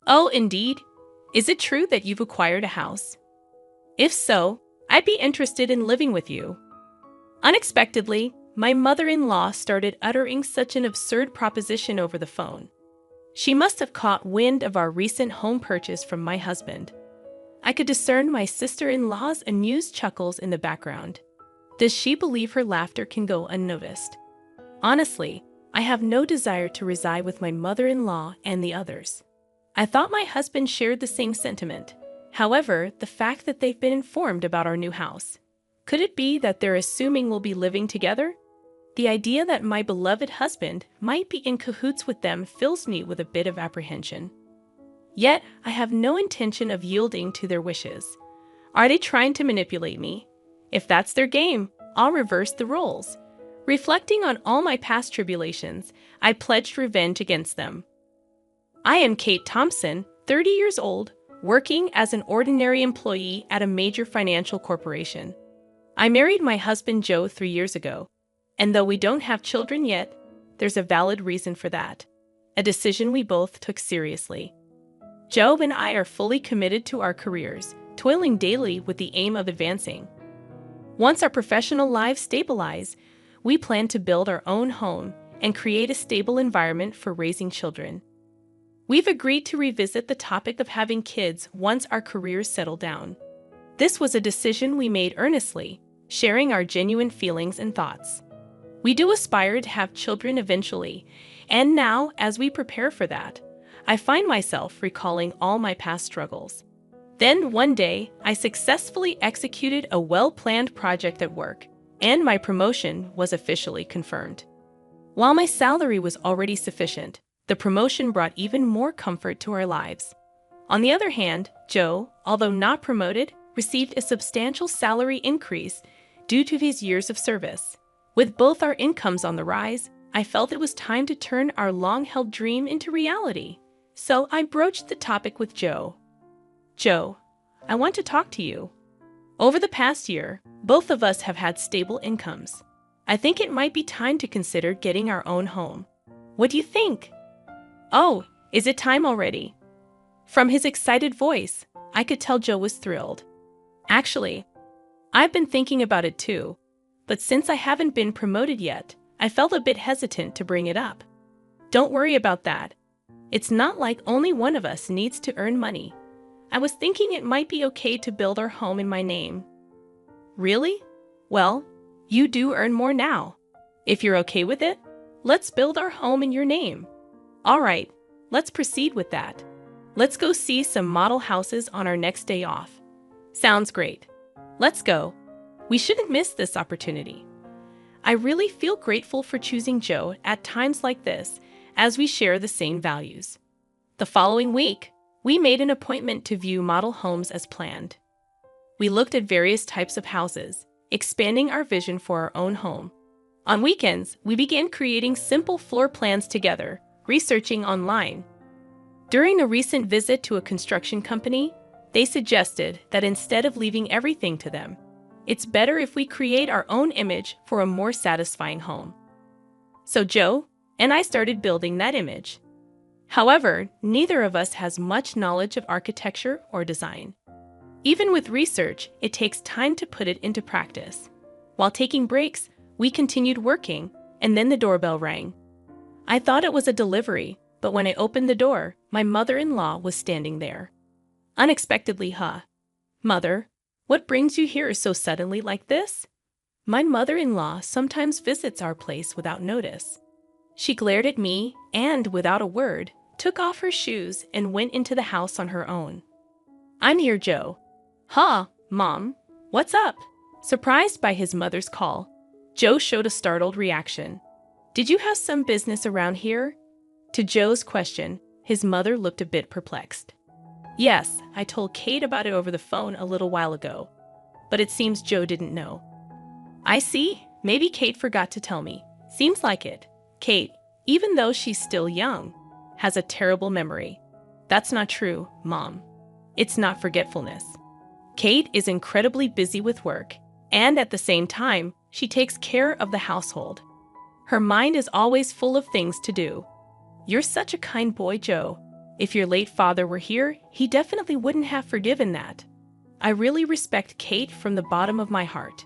Oh, indeed. Is it true that you've acquired a house? If so, I'd be interested in living with you. Unexpectedly, my mother-in-law started uttering such an absurd proposition over the phone. She must have caught wind of our recent home purchase from my husband. I could discern my sister-in-law's amused chuckles in the background. Does she believe her laughter can go unnoticed? Honestly, I have no desire to reside with my mother-in-law and the others. I thought my husband shared the same sentiment. However, the fact that they've been informed about our new house. Could it be that they're assuming we'll be living together? The idea that my beloved husband might be in cahoots with them fills me with a bit of apprehension. Yet, I have no intention of yielding to their wishes. Are they trying to manipulate me? If that's their game, I'll reverse the roles. Reflecting on all my past tribulations, I pledged revenge against them. I am Kate Thompson, 30 years old, working as an ordinary employee at a major financial corporation. I married my husband Joe 3 years ago, and though we don't have children yet, there's a valid reason for that. A decision we both took seriously. Joe and I are fully committed to our careers, toiling daily with the aim of advancing. Once our professional lives stabilize, we plan to build our own home and create a stable environment for raising children. We've agreed to revisit the topic of having kids once our careers settle down. This was a decision we made earnestly, sharing our genuine feelings and thoughts. We do aspire to have children eventually, and now, as we prepare for that, I find myself recalling all my past struggles. Then one day, I successfully executed a well-planned project at work, and my promotion was officially confirmed. While my salary was already sufficient, the promotion brought even more comfort to our lives. On the other hand, Joe, although not promoted, received a substantial salary increase due to his years of service. With both our incomes on the rise, I felt it was time to turn our long-held dream into reality. So I broached the topic with Joe. Joe, I want to talk to you. Over the past year, both of us have had stable incomes. I think it might be time to consider getting our own home. What do you think? Oh, is it time already? From his excited voice, I could tell Joe was thrilled. Actually, I've been thinking about it too, but since I haven't been promoted yet, I felt a bit hesitant to bring it up. Don't worry about that. It's not like only one of us needs to earn money. I was thinking it might be okay to build our home in my name. Really? Well, you do earn more now. If you're okay with it, let's build our home in your name. All right, let's proceed with that. Let's go see some model houses on our next day off. Sounds great. Let's go. We shouldn't miss this opportunity. I really feel grateful for choosing Joe at times like this, as we share the same values. The following week, we made an appointment to view model homes as planned. We looked at various types of houses, expanding our vision for our own home. On weekends, we began creating simple floor plans together, researching online. During a recent visit to a construction company, they suggested that instead of leaving everything to them, it's better if we create our own image for a more satisfying home. So Joe and I started building that image. However, neither of us has much knowledge of architecture or design. Even with research, it takes time to put it into practice. While taking breaks, we continued working, and then the doorbell rang. I thought it was a delivery, but when I opened the door, my mother-in-law was standing there. Unexpectedly, Mother, what brings you here so suddenly like this? My mother-in-law sometimes visits our place without notice. She glared at me and, without a word, took off her shoes and went into the house on her own. I'm here, Joe. Mom, what's up? Surprised by his mother's call, Joe showed a startled reaction. Did you have some business around here? To Joe's question, his mother looked a bit perplexed. Yes, I told Kate about it over the phone a little while ago, but it seems Joe didn't know. I see. Maybe Kate forgot to tell me. Seems like it. Kate, even though she's still young, has a terrible memory. That's not true, Mom. It's not forgetfulness. Kate is incredibly busy with work, and at the same time, she takes care of the household. Her mind is always full of things to do. You're such a kind boy, Joe. If your late father were here, he definitely wouldn't have forgiven that. I really respect Kate from the bottom of my heart.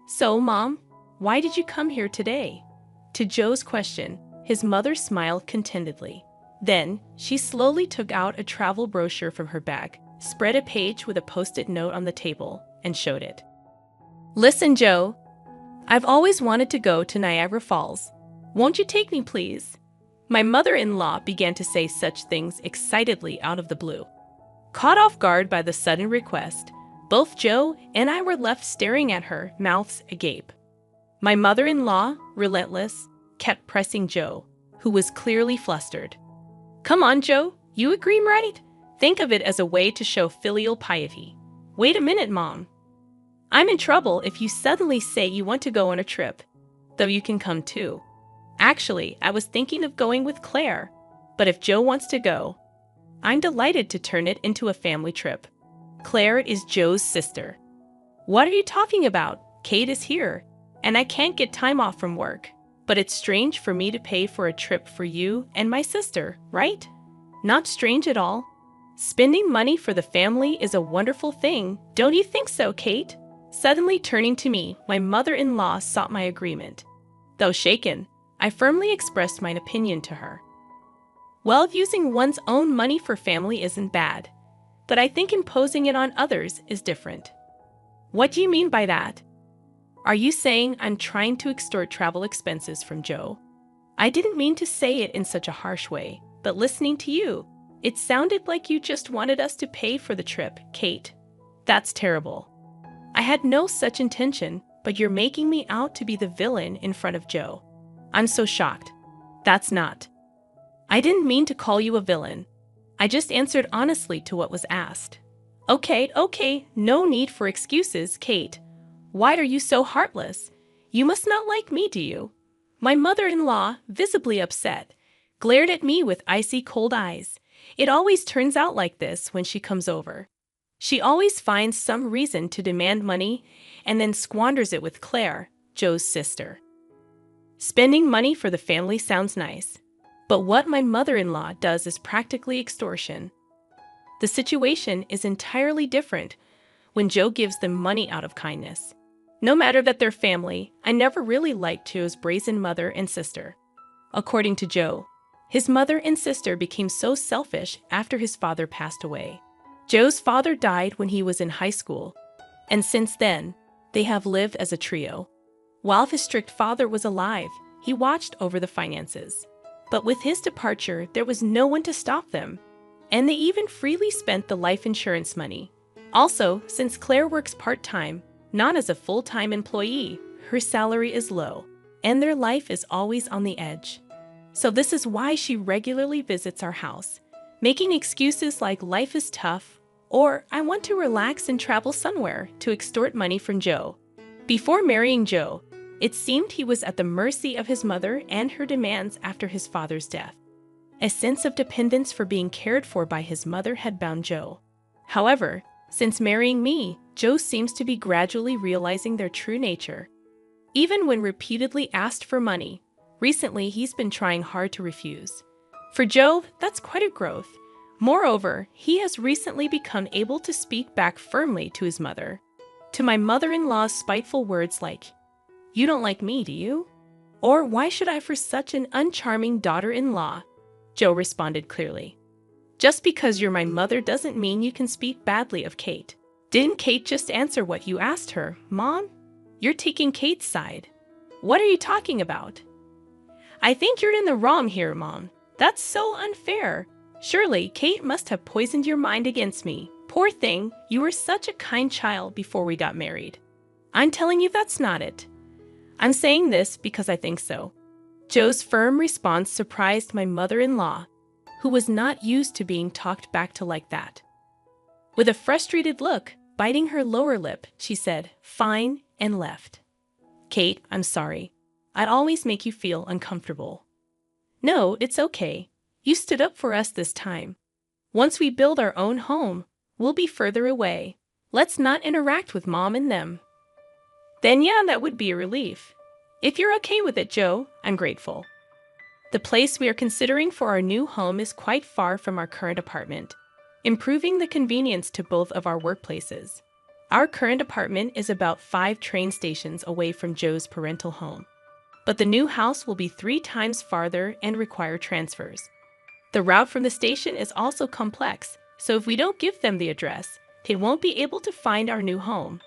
So, Mom, why did you come here today? To Joe's question, his mother smiled contentedly. Then, she slowly took out a travel brochure from her bag, spread a page with a post-it note on the table, and showed it. Listen, Joe. I've always wanted to go to Niagara Falls. Won't you take me, please? My mother-in-law began to say such things excitedly out of the blue. Caught off guard by the sudden request, both Joe and I were left staring at her, mouths agape. My mother-in-law, relentless, kept pressing Joe, who was clearly flustered. Come on, Joe, you agree, right? Think of it as a way to show filial piety. Wait a minute, Mom. I'm in trouble if you suddenly say you want to go on a trip, though you can come too. Actually, I was thinking of going with Claire, but if Joe wants to go, I'm delighted to turn it into a family trip. Claire is Joe's sister. What are you talking about? Kate is here, and I can't get time off from work. But it's strange for me to pay for a trip for you and my sister, right? Not strange at all. Spending money for the family is a wonderful thing, don't you think so, Kate? Suddenly turning to me, my mother-in-law sought my agreement. Though shaken, I firmly expressed my opinion to her. Well, using one's own money for family isn't bad, but I think imposing it on others is different. What do you mean by that? Are you saying I'm trying to extort travel expenses from Joe? I didn't mean to say it in such a harsh way, but listening to you, it sounded like you just wanted us to pay for the trip, Kate. That's terrible. I had no such intention, but you're making me out to be the villain in front of Joe. I'm so shocked. That's not. I didn't mean to call you a villain. I just answered honestly to what was asked. Okay, no need for excuses, Kate. Why are you so heartless? You must not like me, do you? My mother-in-law, visibly upset, glared at me with icy cold eyes. It always turns out like this when she comes over. She always finds some reason to demand money and then squanders it with Claire, Joe's sister. Spending money for the family sounds nice, but what my mother-in-law does is practically extortion. The situation is entirely different when Joe gives them money out of kindness. No matter that they're family, I never really liked Joe's brazen mother and sister. According to Joe, his mother and sister became so selfish after his father passed away. Joe's father died when he was in high school, and since then, they have lived as a trio. While his strict father was alive, he watched over the finances. But with his departure, there was no one to stop them, and they even freely spent the life insurance money. Also, since Claire works part-time, not as a full-time employee, her salary is low, and their life is always on the edge. So this is why she regularly visits our house, making excuses like life is tough, or I want to relax and travel somewhere to extort money from Joe. Before marrying Joe, it seemed he was at the mercy of his mother and her demands after his father's death. A sense of dependence for being cared for by his mother had bound Joe. However, since marrying me, Joe seems to be gradually realizing their true nature. Even when repeatedly asked for money, recently he's been trying hard to refuse. For Joe, that's quite a growth. Moreover, he has recently become able to speak back firmly to his mother. To my mother-in-law's spiteful words like, "You don't like me, do you?" Or "Why should I for such an uncharming daughter-in-law?" Joe responded clearly. "Just because you're my mother doesn't mean you can speak badly of Kate. Didn't Kate just answer what you asked her, Mom? You're taking Kate's side. What are you talking about?" "I think you're in the wrong here, Mom. That's so unfair. Surely Kate must have poisoned your mind against me. Poor thing, you were such a kind child before we got married." "I'm telling you that's not it. I'm saying this because I think so." Joe's firm response surprised my mother-in-law, who was not used to being talked back to like that. With a frustrated look, biting her lower lip, she said, "Fine," and left. "Kate, I'm sorry. I'd always make you feel uncomfortable." "No, it's okay. You stood up for us this time. Once we build our own home, we'll be further away. Let's not interact with Mom and them." "Then yeah, that would be a relief. If you're okay with it, Joe, I'm grateful." The place we are considering for our new home is quite far from our current apartment, improving the convenience to both of our workplaces. Our current apartment is about 5 train stations away from Joe's parental home, but the new house will be 3 times farther and require transfers. The route from the station is also complex, so if we don't give them the address, they won't be able to find our new home.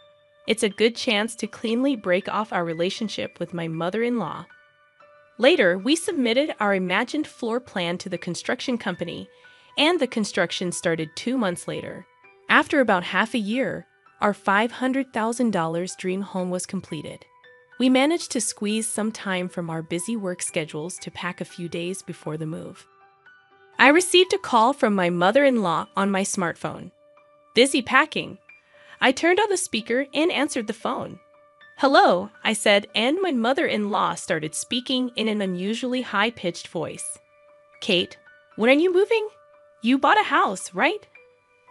It's a good chance to cleanly break off our relationship with my mother-in-law. Later, we submitted our imagined floor plan to the construction company, and the construction started 2 months later. After about half a year, our $500,000 dream home was completed. We managed to squeeze some time from our busy work schedules to pack a few days before the move. I received a call from my mother-in-law on my smartphone. Busy packing. I turned on the speaker and answered the phone. "Hello," I said, and my mother-in-law started speaking in an unusually high-pitched voice. "Kate, when are you moving? You bought a house, right?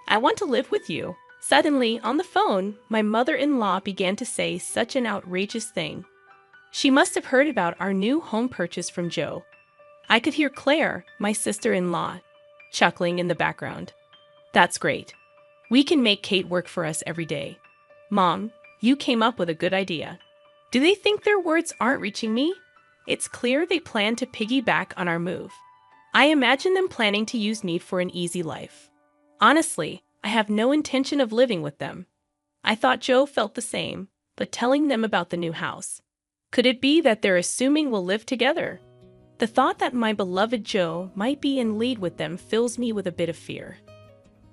I want to live with you." Suddenly, on the phone, my mother-in-law began to say such an outrageous thing. She must have heard about our new home purchase from Joe. I could hear Claire, my sister-in-law, chuckling in the background. "That's great. We can make Kate work for us every day. Mom, you came up with a good idea." Do they think their words aren't reaching me? It's clear they plan to piggyback on our move. I imagine them planning to use me for an easy life. Honestly, I have no intention of living with them. I thought Joe felt the same, but telling them about the new house. Could it be that they're assuming we'll live together? The thought that my beloved Joe might be in league with them fills me with a bit of fear.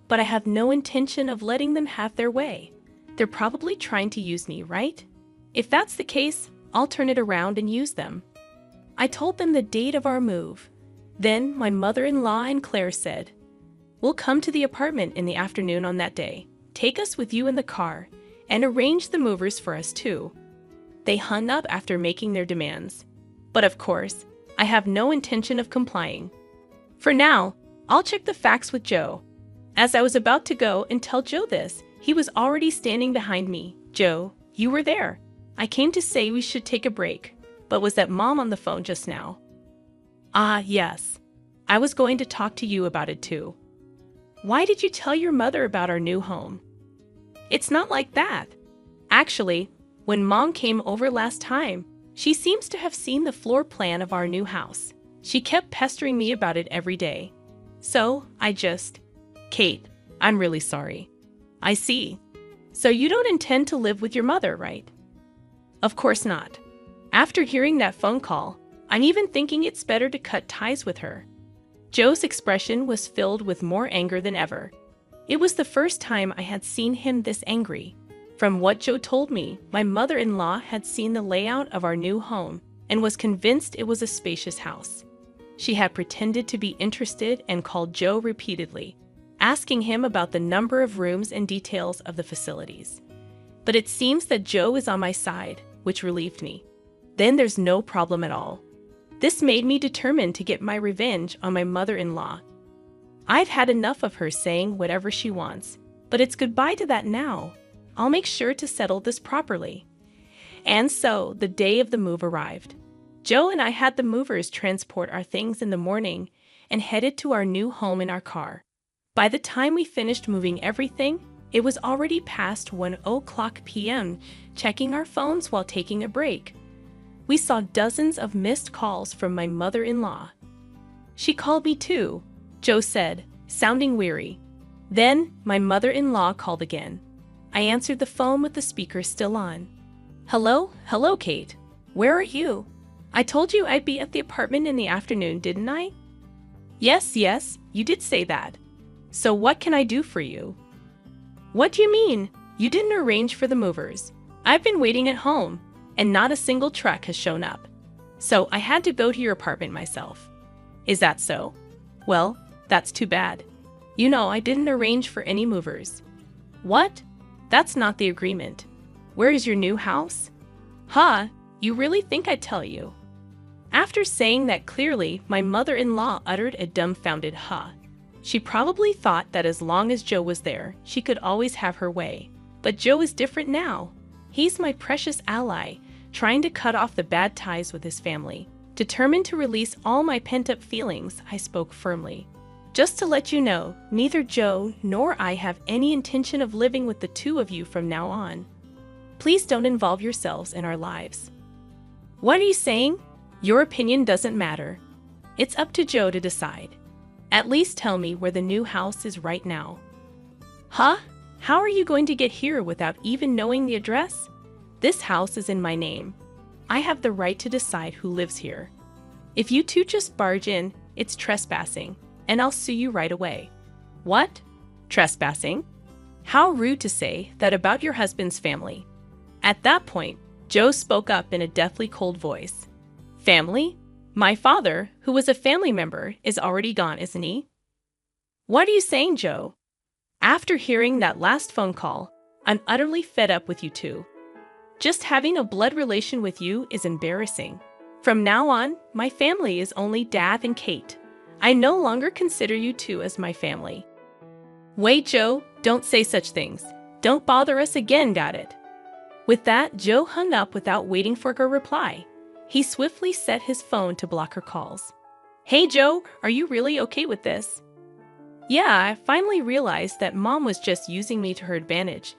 But I have no intention of letting them have their way. They're probably trying to use me, right? If that's the case, I'll turn it around and use them. I told them the date of our move. Then my mother-in-law and Claire said, "We'll come to the apartment in the afternoon on that day. Take us with you in the car, and arrange the movers for us too." They hung up after making their demands. But of course, I have no intention of complying. For now, I'll check the facts with Joe. As I was about to go and tell Joe this, he was already standing behind me. "Joe, you were there. I came to say we should take a break, but was that Mom on the phone just now?" "Ah, yes. I was going to talk to you about it too." "Why did you tell your mother about our new home?" "It's not like that. Actually, when Mom came over last time, she seems to have seen the floor plan of our new house. She kept pestering me about it every day. So, Kate, I'm really sorry." "I see. So you don't intend to live with your mother, right?" "Of course not. After hearing that phone call, I'm even thinking it's better to cut ties with her." Joe's expression was filled with more anger than ever. It was the first time I had seen him this angry. From what Joe told me, my mother-in-law had seen the layout of our new home and was convinced it was a spacious house. She had pretended to be interested and called Joe repeatedly, asking him about the number of rooms and details of the facilities. But it seems that Joe is on my side, which relieved me. Then there's no problem at all. This made me determined to get my revenge on my mother-in-law. I've had enough of her saying whatever she wants, but it's goodbye to that now. I'll make sure to settle this properly. And so, the day of the move arrived. Joe and I had the movers transport our things in the morning and headed to our new home in our car. By the time we finished moving everything, it was already past 1:00 p.m., checking our phones while taking a break. We saw dozens of missed calls from my mother-in-law. "She called me too," Joe said, sounding weary. Then, my mother-in-law called again. I answered the phone with the speaker still on. Hello, Kate. Where are you? I told you I'd be at the apartment in the afternoon, didn't I?" Yes, you did say that. So what can I do for you?" "What do you mean? You didn't arrange for the movers. I've been waiting at home, and not a single truck has shown up. So I had to go to your apartment myself." "Is that so? Well, that's too bad. You know I didn't arrange for any movers." "What? That's not the agreement. Where is your new house?" "Huh? You really think I'd tell you?" After saying that clearly, my mother-in-law uttered a dumbfounded huh. She probably thought that as long as Joe was there, she could always have her way. But Joe is different now. He's my precious ally, trying to cut off the bad ties with his family. Determined to release all my pent-up feelings, I spoke firmly. Just to let you know, neither Joe nor I have any intention of living with the two of you from now on. Please don't involve yourselves in our lives. What are you saying? Your opinion doesn't matter. It's up to Joe to decide. At least tell me where the new house is right now. Huh? How are you going to get here without even knowing the address? This house is in my name. I have the right to decide who lives here. If you two just barge in, it's trespassing, and I'll sue you right away. What? Trespassing? How rude to say that about your husband's family. At that point, Joe spoke up in a deathly cold voice. Family? My father, who was a family member, is already gone, isn't he? What are you saying, Joe? After hearing that last phone call, I'm utterly fed up with you two. Just having a blood relation with you is embarrassing. From now on, my family is only Dad and Kate. I no longer consider you two as my family. Wait, Joe, don't say such things. Don't bother us again, got it? With that, Joe hung up without waiting for her reply. He swiftly set his phone to block her calls. Hey, Joe, are you really okay with this? Yeah, I finally realized that Mom was just using me to her advantage.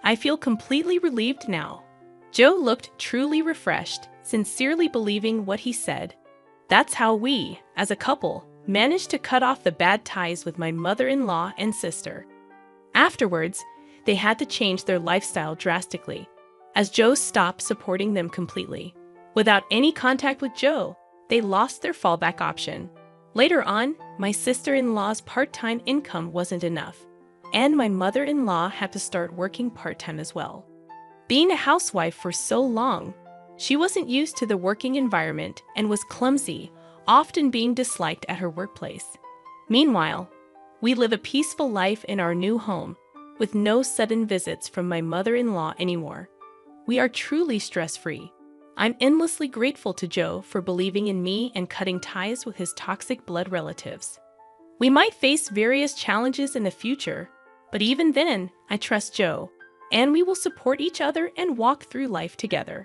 I feel completely relieved now. Joe looked truly refreshed, sincerely believing what he said. That's how we, as a couple, managed to cut off the bad ties with my mother-in-law and sister. Afterwards, they had to change their lifestyle drastically, as Joe stopped supporting them completely. Without any contact with Joe, they lost their fallback option. Later on, my sister-in-law's part-time income wasn't enough, and my mother-in-law had to start working part-time as well. Being a housewife for so long, she wasn't used to the working environment and was clumsy, often being disliked at her workplace. Meanwhile, we live a peaceful life in our new home, with no sudden visits from my mother-in-law anymore. We are truly stress-free. I'm endlessly grateful to Joe for believing in me and cutting ties with his toxic blood relatives. We might face various challenges in the future, but even then, I trust Joe, and we will support each other and walk through life together.